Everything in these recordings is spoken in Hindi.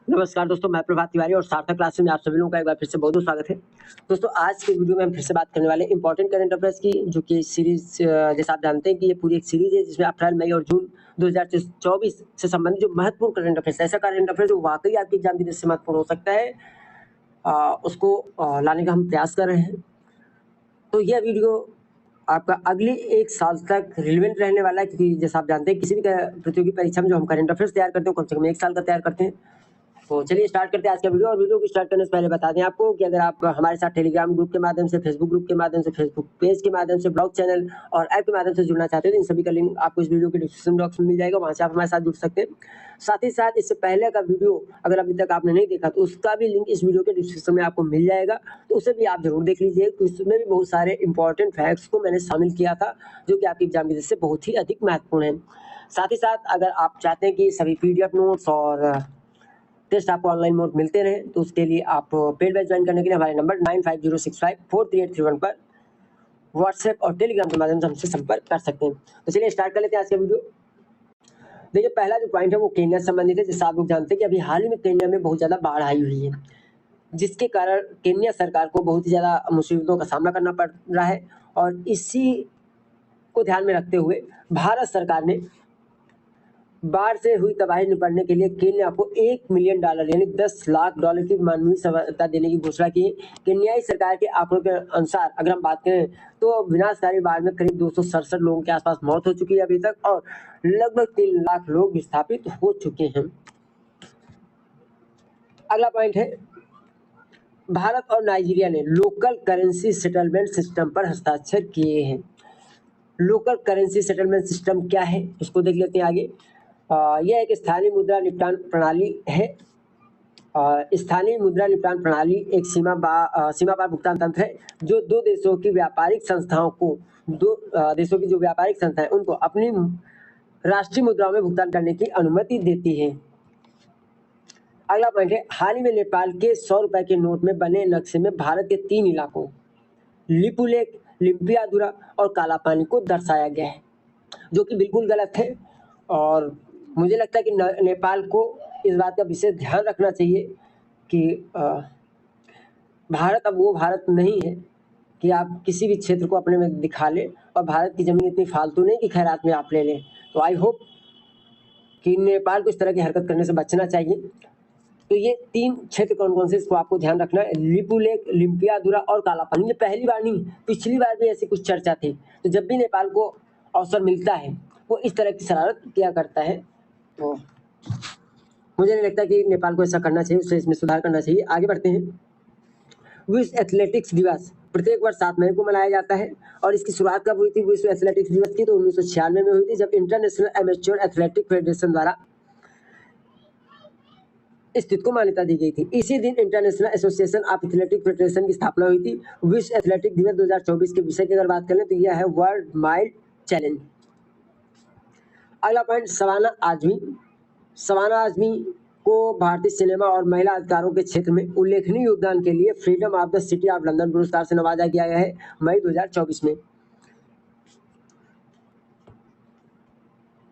नमस्कार दोस्तों, मैं प्रभात तिवारी और सार्थक क्लासेस में आप सभी लोगों का एक बार फिर से बहुत-बहुत स्वागत है। दोस्तों, आज के वीडियो में हम फिर से बात करने वाले हैं इम्पोर्टेंट करंट अफेयर्स की, जो कि सीरीज़ जैसा आप जानते हैं कि ये पूरी एक सीरीज़ है जिसमें अप्रैल, मई और जून 2024 से संबंधित जो महत्वपूर्ण करंट अफेयर्स, ऐसा करंट अफेयर जो वाक़ई आपके एग्ज़ाम की दृष्टि से महत्वपूर्ण हो सकता है, उसको लाने का हम प्रयास कर रहे हैं। तो यह वीडियो आपका अगले 1 साल तक रिलेवेंट रहने वाला है, क्योंकि जैसा आप जानते हैं किसी भी प्रतियोगी परीक्षा में जो हम करंट अफेयर्स तैयार करते हैं, कम से कम 1 साल का तैयार करते हैं। तो चलिए स्टार्ट करते हैं आज का वीडियो। और वीडियो को स्टार्ट करने से पहले बता दें आपको कि अगर आप हमारे साथ टेलीग्राम ग्रुप के माध्यम से, फेसबुक ग्रुप के माध्यम से, फेसबुक पेज के माध्यम से, ब्लॉग चैनल और ऐप के माध्यम से जुड़ना चाहते हैं, तो इन सभी का लिंक आपको इस वीडियो के डिस्क्रिप्शन बॉक्स में मिल जाएगा, वहाँ से आप हमारे साथ जुड़ सकते हैं। साथ ही साथ इससे पहले का वीडियो अगर अभी तक आपने नहीं देखा तो उसका भी लिंक इस वीडियो के डिस्क्रिप्शन में आपको मिल जाएगा, तो उसे भी आप जरूर देख लीजिए। तो इसमें भी बहुत सारे इंपॉर्टेंट फैक्ट्स को मैंने शामिल किया था, जो कि आपकी एग्जाम की दृष्टि से बहुत ही अधिक महत्वपूर्ण है। साथ ही साथ अगर आप चाहते हैं कि सभी पीडीएफ नोट्स और टेस्ट आपको ऑनलाइन मोड मिलते रहे, तो उसके लिए आप पेड बैच ज्वाइन करने के लिए हमारे नंबर 9506543831 पर व्हाट्सएप और टेलीग्राम के माध्यम से हमसे संपर्क कर सकते हैं। तो चलिए स्टार्ट कर लेते हैं आज का वीडियो। देखिए, पहला जो पॉइंट है वो केन्या से संबंधित है। जैसा आप लोग जानते हैं कि अभी हाल ही में केन्या में बहुत ज़्यादा बाढ़ आई हुई है, जिसके कारण केन्या सरकार को बहुत ही ज़्यादा मुसीबतों का सामना करना पड़ रहा है। और इसी को ध्यान में रखते हुए भारत सरकार ने बाढ़ से हुई तबाही निपटने के लिए केन्या को $1 मिलियन यानी $10 लाख की मानवीय सहायता देने की घोषणा की है। केन्याई सरकार के आंकड़ों के अनुसार अगर हम बात करें तो विनाशकारी बाढ़ में करीब 267 लोगों के आसपास मौत हो चुकी है अभी तक, और लगभग 3 लाख लोग विस्थापित हो चुके हैं। अगला पॉइंट है, भारत और नाइजीरिया ने लोकल करेंसी सेटलमेंट सिस्टम पर हस्ताक्षर किए हैं। लोकल करेंसी सेटलमेंट सिस्टम क्या है, उसको देख लेते हैं आगे। यह एक स्थानीय मुद्रा निपटान प्रणाली है। स्थानीय मुद्रा निपटान प्रणाली एक सीमा पार भुगतान तंत्र है, जो दो देशों की व्यापारिक संस्थाओं को देशों की जो व्यापारिक संस्थाएं उनको अपनी राष्ट्रीय मुद्राओं में भुगतान करने की अनुमति देती है। अगला पॉइंट है, हाल ही में नेपाल के 100 रुपए के नोट में बने नक्शे में भारत के 3 इलाकों लिपुलेख, लिम्पियाधुरा और कालापानी को दर्शाया गया है, जो कि बिल्कुल गलत है। और मुझे लगता है कि नेपाल को इस बात का विशेष ध्यान रखना चाहिए कि भारत अब वो भारत नहीं है कि आप किसी भी क्षेत्र को अपने में दिखा लें, और भारत की जमीन इतनी फालतू नहीं कि खैरात में आप ले लें। तो आई होप कि नेपाल को इस तरह की हरकत करने से बचना चाहिए। तो ये 3 क्षेत्र कौन-कौन से, इसको आपको ध्यान रखना है। लिपुलेख, लिम्पियाधुरा और कालापानी। ये पहली बार नहीं, पिछली बार भी ऐसी कुछ चर्चा थी। तो जब भी नेपाल को अवसर मिलता है वो इस तरह की शरारत किया करता है। तो मुझे नहीं लगता कि नेपाल को ऐसा करना चाहिए, उसे इसमें सुधार करना चाहिए। आगे बढ़ते हैं। विश्व एथलेटिक्स दिवस प्रत्येक वर्ष 7 मई को मनाया जाता है, और इसकी शुरुआत कब हुई थी विश्व एथलेटिक्स दिवस की? तो 1996 में हुई थी, जब इंटरनेशनल एमेच्योर एथलेटिक फेडरेशन द्वारा इस तिथि को मान्यता दी गई थी। इसी दिन international association of athletic federation की स्थापना हुई थी। विश्व एथलेटिक दिवस 2024 के विषय की अगर बात करें तो यह है वर्ल्ड माइल चैलेंज। अगला पॉइंट, शबाना आजमी। शबाना आजमी को भारतीय सिनेमा और महिला अधिकारों के क्षेत्र में उल्लेखनीय योगदान के लिए freedom of the city of London पुरस्कार से नवाजा गया है मई 2024 में।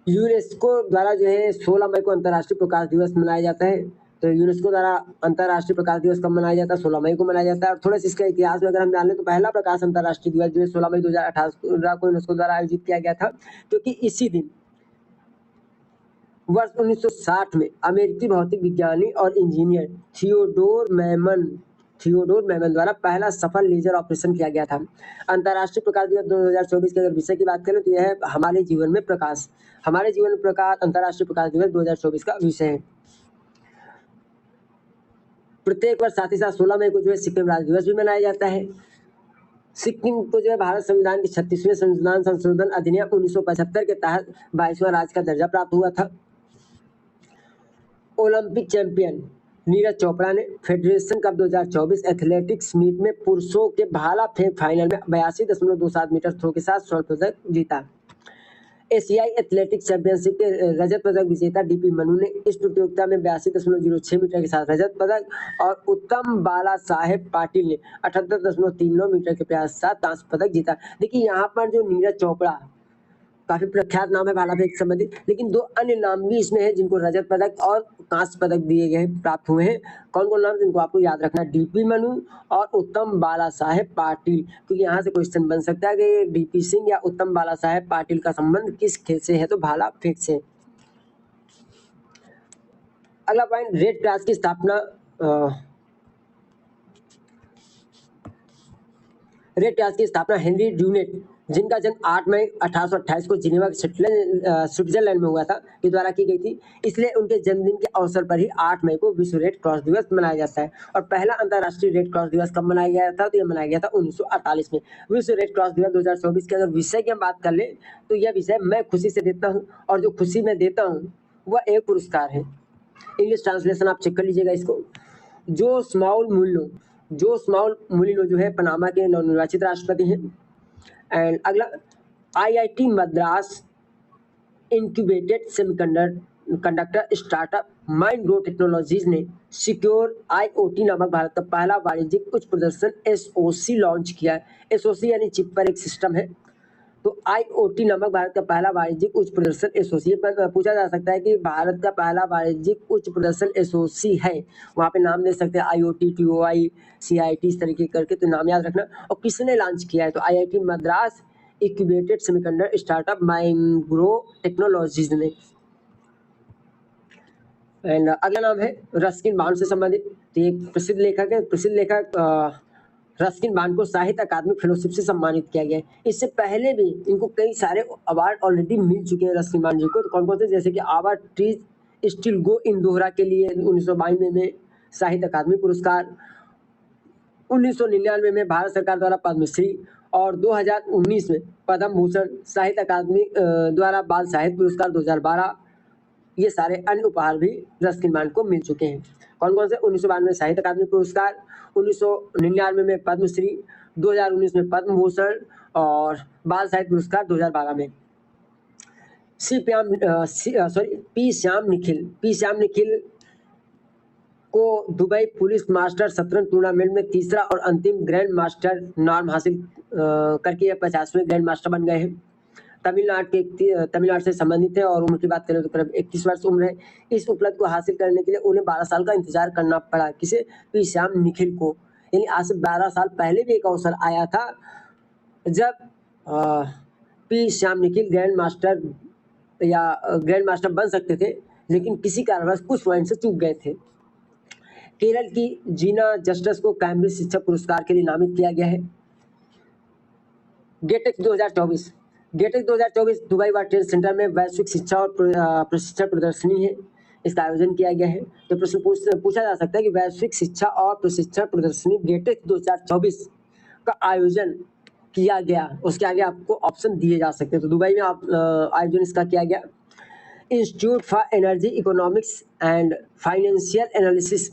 यूनेस्को द्वारा जो है 16 मई को अंतर्राष्ट्रीय प्रकाश दिवस मनाया जाता है। तो यूनेस्को द्वारा अंतर्राष्ट्रीय प्रकाश दिवस कब मनाया जाता है? 16 मई को मनाया जाता है। और थोड़ा सा इसका इतिहास में अगर हम जान लें तो पहला प्रकाश अंतर्राष्ट्रीय दिवस जो है 16 मई 2018 को यूनेस्को द्वारा आयोजित किया गया था, क्योंकि इसी दिन वर्ष 1960 में अमेरिकी भौतिक विज्ञानी और इंजीनियर थियोडोर मैमन द्वारा पहला सफल लेजर ऑपरेशन किया गया था। अंतर्राष्ट्रीय प्रकाश दिवस 2024 के अगर विषय की बात करें तो यह है हमारे जीवन में प्रकाश। हमारे जीवन में प्रकाश अंतर्राष्ट्रीय प्रकाश दिवस 2024 का विषय है। प्रत्येक वर्ष साथ ही साथ 16 मई को जो है सिक्किम राज्य दिवस भी मनाया जाता है। सिक्किम को जो है भारत संविधान के 36वें संविधान संशोधन अधिनियम 1975 के तहत 22वां राज्य का दर्जा प्राप्त हुआ था। ओलंपिक चैंपियन नीरज चोपड़ा ने फेडरेशन कप 2024 एथलेटिक्स मीट में पुरुषों के भाला फेंक फाइनल में 82.27 मीटर थ्रो के साथ स्वर्ण पदक जीता। एशियाई एथलेटिक्स चैंपियनशिप के रजत पदक विजेता डीपी मनु ने इस प्रतियोगिता में 82.06 मीटर के साथ रजत पदक, और उत्तम बाला साहेब पाटिल ने 78.39 मीटर के प्रयास के साथ कांस्य पदक जीता। देखिए यहाँ पर जो नीरज चोपड़ा काफी प्रख्यात नाम है भाला फेंक से संबंधित। लेकिन 2 अन्य नाम भी इसमें है जिनको रजत पदक और कांस्य पदक दिए गए प्राप्त हुए हैं। कौन-कौन नाम जिनको आपको याद रखना है? डीपी मनु और उत्तम बाला साहेब पाटिल। क्योंकि यहाँ से क्वेश्चन बन सकता है कि डीपी सिंह या उत्तम बाला साहेब पाटिल का संबंध किस खेल से है? तो भाला फेंक से। अगला पॉइंट, रेड क्रॉस की स्थापना रेड क्रॉस की स्थापना हेनरी ड्यूनेट, जिनका जन्म 8 मई 1828 को जिनेवा स्विट्जरलैंड में हुआ था, के द्वारा की गई थी। इसलिए उनके जन्मदिन के अवसर पर ही 8 मई को विश्व रेड क्रॉस दिवस मनाया जाता है। और पहला अंतर्राष्ट्रीय रेड क्रॉस दिवस कब मनाया गया था? तो यह मनाया गया था 1948 में। विश्व रेड क्रॉस दिवस 2024 के अगर विषय की हम बात कर ले तो यह विषय मैं खुशी से देता हूँ, और जो खुशी मैं देता हूँ वह एक पुरस्कार है। इंग्लिश ट्रांसलेशन आप चेक कर लीजिएगा इसको। जोस माउल मुलिनो जो है पनामा के नवनिर्वाचित राष्ट्रपति हैं। एंड अगला, IIT Madras incubated semiconductor startup Mindgrove Technologies ने सिक्योर आईओटी नामक भारत का पहला वाणिज्यिक उच्च प्रदर्शन एसओसी लॉन्च किया है। एसओसी यानी चिप पर एक सिस्टम है। तो आईओटी नामक भारत का पहला वाणिज्यिक उच्च प्रदर्शन एसओसी पर पूछा जा सकता है कि भारत का पहला वाणिज्यिक उच्च प्रदर्शन एसओसी है, वहाँ पे नाम दे सकते हैं आईओटी, टीओआई, सीआईटी, इस तरीके करके, तो नाम याद रखना। और किसने लॉन्च किया है? तो IIT Madras incubated semiconductor startup Mindgrove Technologies ने। एंड अगला नाम है रस्किन बॉन्ड से संबंधित। तो एक प्रसिद्ध लेखक रस्किन बॉन्ड को साहित्य अकादमी फेलोशिप से सम्मानित किया गया है। इससे पहले भी इनको कई सारे अवार्ड ऑलरेडी मिल चुके हैं रस्किन बॉन्ड जी को। तो कौन कौन से? जैसे कि आवर ट्रीज स्टिल गो इन दोहरा के लिए 1992 में साहित्य अकादमी पुरस्कार, 1999 में भारत सरकार द्वारा पद्मश्री, और 2019 में पद्म भूषण, साहित्य अकादमी द्वारा बाल साहित्य पुरस्कार 2012। ये सारे अन्य उपहार भी रस्किन बॉन्ड को मिल चुके हैं। कौन कौन से? 1992 में साहित्य अकादमी पुरस्कार, 1999 में पद्मश्री, 2019 में पद्म भूषण और बाल साहित्य पुरस्कार 2012 में। पी श्याम निखिल को दुबई पुलिस मास्टर शतरंज टूर्नामेंट में तीसरा और अंतिम ग्रैंड मास्टर नाम हासिल करके 50वें ग्रैंड मास्टर बन गए हैं। तमिलनाडु से संबंधित है और उम्र की बात करें तो करीब 31 वर्ष उम्र है। इस उपलब्धि को हासिल करने के लिए उन्हें 12 साल का इंतजार करना पड़ा। किसे? पी श्याम निखिल को। यानी आज से 12 साल पहले भी एक अवसर आया था जब P Shyam Nikhil grand master बन सकते थे, लेकिन किसी कारणवश कुछ पॉइंट से चूक गए थे। केरल की जीना जस्टिस को कैम्ब्रिज शिक्षक पुरस्कार के लिए नामित किया गया है। गेटेक्स 2024 दुबई वर्ल्ड ट्रेड सेंटर में वैश्विक शिक्षा और प्रशिक्षण प्रदर्शनी है, इसका आयोजन किया गया है। तो प्रश्न पूछा जा सकता है कि वैश्विक शिक्षा और प्रशिक्षण प्रदर्शनी गेटेक्स 2024 का आयोजन किया गया, उसके आगे आपको ऑप्शन दिए जा सकते हैं। तो दुबई में आयोजन इसका किया गया। Institute for energy economics and financial analysis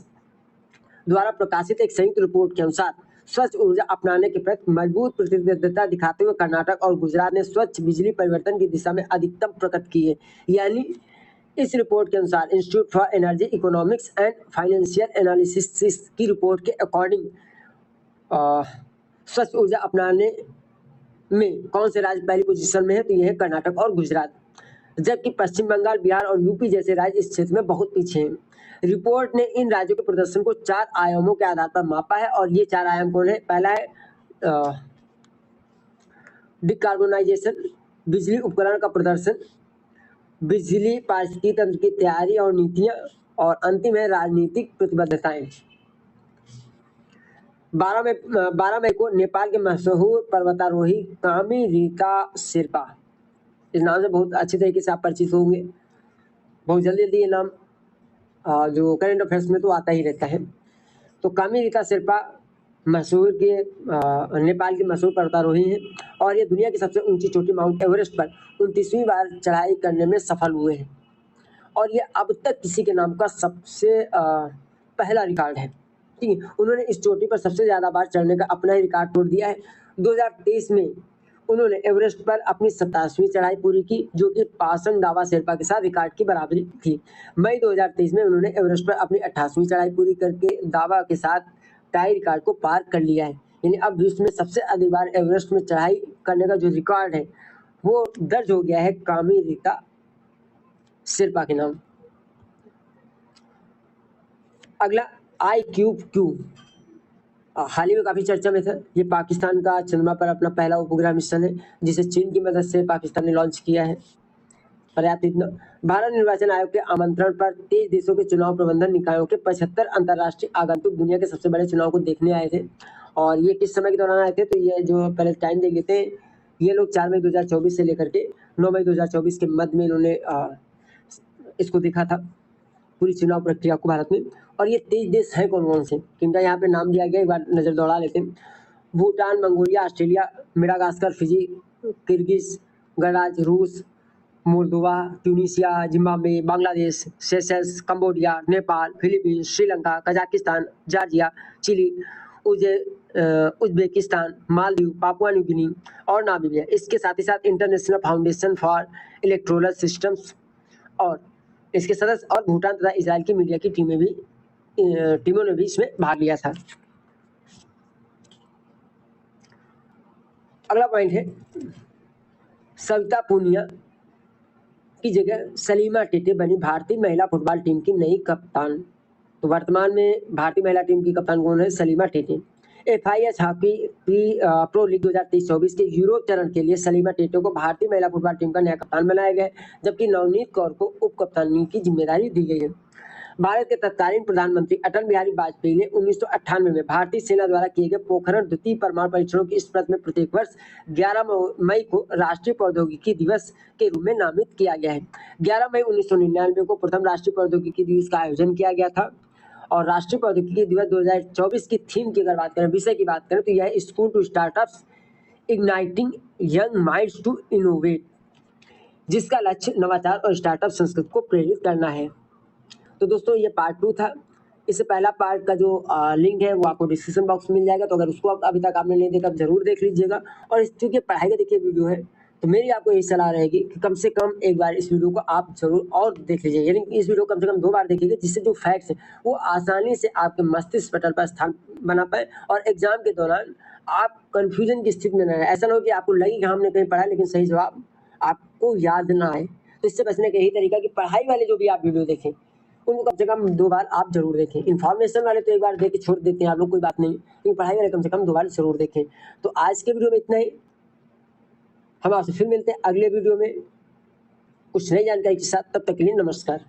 द्वारा प्रकाशित एक संयुक्त रिपोर्ट के अनुसार स्वच्छ ऊर्जा अपनाने के प्रति मजबूत प्रतिबद्धता दिखाते हुए कर्नाटक और गुजरात ने स्वच्छ बिजली परिवर्तन की दिशा में अधिकतम प्रगति की है। यानी इस रिपोर्ट के अनुसार institute for energy economics and financial analysis की रिपोर्ट के अकॉर्डिंग स्वच्छ ऊर्जा अपनाने में कौन से राज्य पहली पोजीशन में है? तो यह है कर्नाटक और गुजरात, जबकि पश्चिम बंगाल, बिहार और यूपी जैसे राज्य इस क्षेत्र में बहुत पीछे हैं। रिपोर्ट ने इन राज्यों के प्रदर्शन को 4 आयामों के आधार पर मापा है, और ये 4 आयाम कौन है? पहला है डिकार्बोनाइजेशन, बिजली उपकरण का प्रदर्शन, बिजली पारिस्थितिकी तंत्र की तैयारी और नीतियां, और अंतिम है राजनीतिक प्रतिबद्धताएं। 12 मई को नेपाल के मशहूर पर्वतारोही कामी रीता शेर्पा, इस नाम से बहुत अच्छी तरीके से आप परिचित होंगे, बहुत जल्दी ये नाम जो करंट अफेयर्स में तो आता ही रहता है। तो कामी रीता शेर्पा नेपाल की मशहूर पर्वतारोही हैं, और ये दुनिया की सबसे ऊंची चोटी माउंट एवरेस्ट पर 29वीं बार चढ़ाई करने में सफल हुए हैं, और ये अब तक किसी के नाम का सबसे पहला रिकॉर्ड है। ठीक है, उन्होंने इस चोटी पर सबसे ज्यादा बार चढ़ने का अपना ही रिकॉर्ड तोड़ दिया है। 2023 में उन्होंने एवरेस्ट पर अपनी 27वीं चढ़ाई पूरी की, जो कि पासंग दावा शेर्पा के साथ रिकॉर्ड की बराबरी थी। मई 2023 में उन्होंने एवरेस्ट पर अपनी 28वीं चढ़ाई पूरी करके दावा के साथ टाई रिकॉर्ड को पार कर लिया है। यानी अब विश्व में सबसे अधिक बार एवरेस्ट में चढ़ाई करने का जो रिकॉर्ड है वो दर्ज हो गया है कामी रीता शेरपा के नाम। अगला IQQ हाल ही में काफी चर्चा में था। ये पाकिस्तान का चंद्रमा पर अपना पहला उपग्रह मिशन है, जिसे चीन की मदद से पाकिस्तान ने लॉन्च किया है। पर्याप्त इतना। भारत निर्वाचन आयोग के आमंत्रण पर 23 देशों के चुनाव प्रबंधन निकायों के 75 अंतर्राष्ट्रीय आगंतुक दुनिया के सबसे बड़े चुनाव को देखने आए थे। और ये किस समय के दौरान आए थे, तो ये जो पहले टाइम देख लेते हैं। ये लोग 4 मई 2024 से लेकर के 9 मई 2024 के मध्य में इन्होंने इसको देखा था, पूरी चुनाव प्रक्रिया को भारत में। और ये 23 देश हैं कौन कौन से, किनका यहाँ पे नाम दिया गया, एक बार नजर दौड़ा लेते हैं। Bhutan, Mongolia, Australia, Madagascar, Fiji, Kyrgyz गणराज्य, रूस, Moldova, Tunisia, Zimbabwe, Bangladesh, Seychelles, Cambodia, Nepal, Philippines, Sri Lanka, Kazakhstan, Georgia, Chile, Uzbekistan, Maldives, Papua New Guinea और नामीबिया। इसके साथ ही साथ International Foundation for Electoral Systems और इसके सदस्य और भूटान तथा इजराइल की मीडिया की टीमों ने भी इसमें भाग लिया था। अगला पॉइंट है सविता पूनिया की जगह सलीमा टेटे बनी भारतीय महिला फुटबॉल टीम की नई कप्तान। तो वर्तमान में भारतीय महिला टीम की कप्तान कौन है? Salima Tete. FIH hockey pro league 2023-24 के यूरोप चरण के लिए सलीमा टेटे को भारतीय महिला फुटबॉल टीम का नया कप्तान बनाया गया है, जबकि नवनीत कौर को उप कप्तानी की जिम्मेदारी दी गई है। भारत के तत्कालीन प्रधानमंत्री अटल बिहारी वाजपेयी ने 1998 में भारतीय सेना द्वारा किए गए पोखरण द्वितीय परमाणु परीक्षणों की स्मृति में प्रत्येक वर्ष 11 मई को राष्ट्रीय प्रौद्योगिकी दिवस के रूप में नामित किया गया है। 11 मई 1999 को प्रथम राष्ट्रीय प्रौद्योगिकी दिवस का आयोजन किया गया था। और राष्ट्रीय प्रौद्योगिकी दिवस 2024 की थीम की अगर बात करें, विषय की बात करें, तो यह school to startups igniting young minds to innovate, जिसका लक्ष्य नवाचार और स्टार्टअप संस्कृति को प्रेरित करना है। तो दोस्तों ये पार्ट 2 था। इससे पहला पार्ट का जो लिंक है वो आपको डिस्क्रिप्शन बॉक्स में मिल जाएगा, तो अगर उसको अभी तक आपने नहीं देखा जरूर देख लीजिएगा। और इस चूंकि पढ़ाई का देखिए वीडियो है, तो मेरी आपको यही सलाह रहेगी कि कम से कम एक बार इस वीडियो को आप जरूर और देख लीजिए, यानी इस वीडियो को कम से कम 2 बार देखिएगा, जिससे जो फैक्ट्स है वो आसानी से आपके मस्तिष्क पटल पर स्थान बना पाए और एग्जाम के दौरान आप कंफ्यूजन की स्थिति में न रहे। ऐसा ना हो कि आपको लगे कि हमने कहीं पढ़ा लेकिन सही जवाब आपको याद ना आए। तो इससे बचने का यही तरीका कि पढ़ाई वाले जो भी आप वीडियो देखें उनको कम से कम 2 बार आप जरूर देखें। इन्फॉर्मेशन वाले तो एक बार देख के छोड़ देते हैं आप लोग, कोई बात नहीं, लेकिन पढ़ाई वाले कम से कम 2 बार जरूर देखें। तो आज के वीडियो में इतना ही। हम आपसे फिर मिलते हैं अगले वीडियो में कुछ नई जानकारी के साथ। तब तक के लिए नमस्कार।